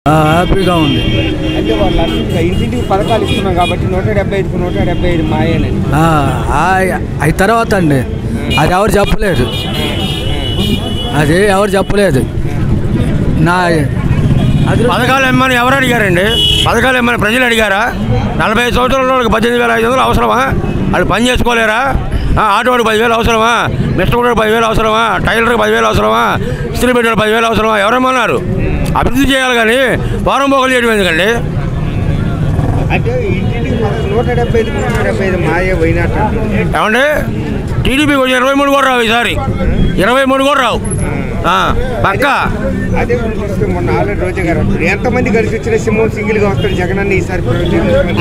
హ్యాపీగా ఉంది. అంటే వాళ్ళు ఇంటింటికి పథకాలు ఇస్తున్నాం కాబట్టి 175కు 175 మాయేనండి. అది తర్వాత అండి అది ఎవరు చెప్పలేదు, నా పథకాలు ఇమ్మని ఎవరు అడిగారండి? పథకాలు ఇమ్మని ప్రజలు అడిగారా? 45 సంవత్సరాల వాళ్ళకి 18,500 అవసరమా? వాళ్ళు పని చేసుకోలేరా? ఆటోవాడికి 10,000 అవసరమా? మిస్టర్ 10,000 అవసరమా? టైలర్కి 10,000 అవసరమా? ఇస్త్రీ పెట్టే 10,000 అవసరమా? ఎవరేమన్నారు? అభివృద్ధి చేయాలి కానీ వారం పోగలు చేయడం ఎందుకండి? అంటే ఇంటింటికి 175కు 175 మాయే పోయినట్టు ఏమండి, టీడీపీ కొంచెం 23 కూడా రావు, ఈసారి 23 కూడా రావు పక్క. అదే చూస్తే మొన్న ఆల్రెడీ రోజా గారు ఎంతమంది కలిసి వచ్చిన సింహం సింగిల్గా వస్తాడు జగన్ అన్న ఈసారి.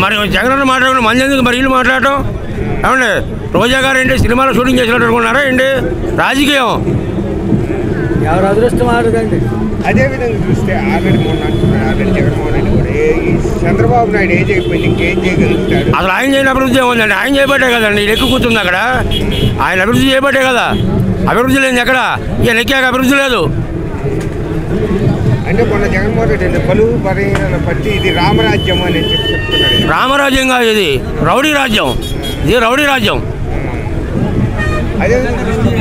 మరి జగన్ అన్న మాట్లాడకుండా మంది ఎందుకు మరి వీళ్ళు మాట్లాడటం? ఏమండి, రోజా గారు ఏంటి సినిమాలో షూటింగ్ చేసినట్టు అనుకున్నారా ఏంటి? రాజకీయం ఎవరు అదృష్టం ఆడదండి. అదేవిధంగా చూస్తే ఆల్రెడీ మొన్న అంటున్నాడు ఆల్రెడీ జగన్మోహన్ రెడ్డి కూడా చంద్రబాబు నాయుడు ఏం చేయకపోయింది ఇంకేం చేయగలుగుతాడు? అసలు ఆయన చేయని అభివృద్ధి ఏముందండి? ఆయన చేయబట్టే కదండి ఇది ఎక్కువ కూర్చుంది అక్కడ. ఆయన అభివృద్ధి చేయబట్టే కదా. అభివృద్ధి లేదు ఎక్కడ, ఇక నెక్కాక అభివృద్ధి లేదు. అంటే మొన్న జగన్మోహన్ రెడ్డి అంటే పలువు బలహీనల బట్టి ఇది రామరాజ్యం అని చెప్తున్నాడు. రామరాజ్యం కాదు, ఇది రౌడీ రాజ్యం. ఇది రౌడీ రాజ్యం. అదేవిధంగా చూస్తే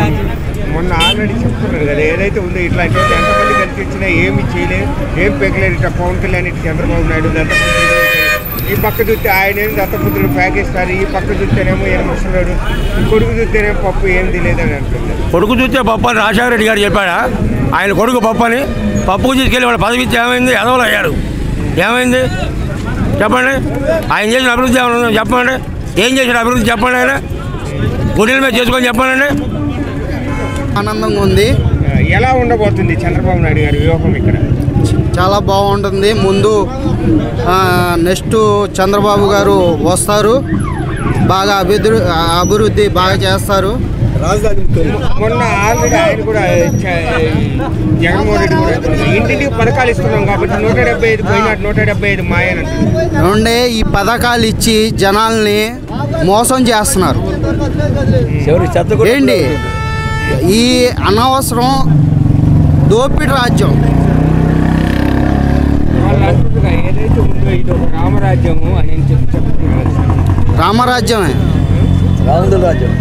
మొన్న ఆల్రెడీ చెప్తున్నారు కదా ఏదైతే ఉందో ఇట్లాంటి వాళ్ళు ఎంతమంది కలిసి వచ్చినా ఏమి చేయలేదు, ఏం పెగలేదు. ఇట్లా పవన్ కళ్యాణ్ ఇటు చంద్రబాబు నాయుడు దత్తపుత్రుడు, ఈ పక్క చూస్తే ఆయన ఏం దత్తపుత్రుడు ప్యాకేస్తారు, ఈ పక్క చూస్తేనేమో ఏం ముసలాడు, ఈ కొడుకు చూస్తేనేమో పప్పు ఏం తెలియదని అంటున్నారు. కొడుకు చూస్తే పప్పు అని రాజశేఖర రెడ్డి గారు చెప్పాడా? ఆయన కొడుకు పప్పు అని. పప్పుకు తీసుకెళ్ళి వాళ్ళ పదవి ఇచ్చి ఏమైంది? ఎదవలు అయ్యాడు. ఏమైంది చెప్పండి? ఆయన చేసిన అభివృద్ధి ఏమైనా చెప్పండి. ఏం చేసిన అభివృద్ధి చెప్పండి. ఆయన గుండెల మీద చేసుకొని చెప్పండి. ఆనందంగా ఉంది. ఎలా ఉండబోతుంది చంద్రబాబు నాయుడు గారి వ్యూహం ఇక్కడ? చాలా బాగుంటుంది. ముందు నెక్స్ట్ చంద్రబాబు గారు వస్తారు, బాగా అభివృద్ధి బాగా చేస్తారు. మొన్న ఆల్రెడీ ఆయన కూడా జగన్మోహన్ రెడ్డి కూడా ఇంటింటికి పథకాలు ఇస్తున్నాం కాబట్టి 175 పోయినట్టు 175 మాయనంటారు. ఉండే ఈ పథకాలు ఇచ్చి జనాల్ని మోసం చేస్తున్నారు ఏంటి? ఈ అనవసరం దోపిడీ రాజ్యం. ఏదైతే ఉందో ఇది ఒక రామరాజ్యము అని చెప్తున్నారు. రామరాజ్యమే, రాముడు రాజ్యం,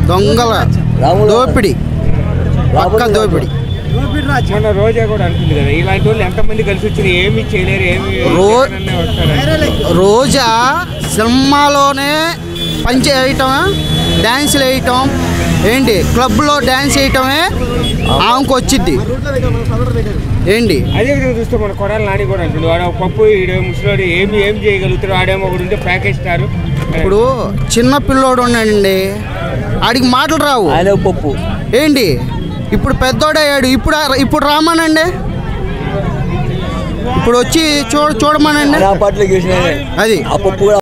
దొంగల దోపిడీ, పక్క దోపిడీ. మొన్న రోజా కూడా అంటుంది కదా ఇలాంటి వాళ్ళు ఎంతమంది కలిసి వచ్చినా ఏమి చేయలేరు, ఏమి రోజా సినిమాలోనే పంచి వేయటం, డ్యాన్సులు వేయటం ఏంటి, క్లబ్లో డ్యాన్స్ వేయటమే ఆమెకు వచ్చింది ఏంటి. అదేవిధంగా చూస్తే మన కొడాలి నాని కూడా అంటుంది వాడు పప్పు ముసలోడు ఏం చేయగలుగుతాడు, ఆడేమో ఒకటి ఉంటే ప్యాకేజ్ ఇస్తారు. ఇప్పుడు చిన్న పిల్లోడు ఉన్నాడండి, ఆడికి మాటలు రావు పప్పు ఏంటి. ఇప్పుడు పెద్దోడయ్యాడు, ఇప్పుడు రామానండి, ఇప్పుడు వచ్చి చూడమనండి. అది ఆ పప్పు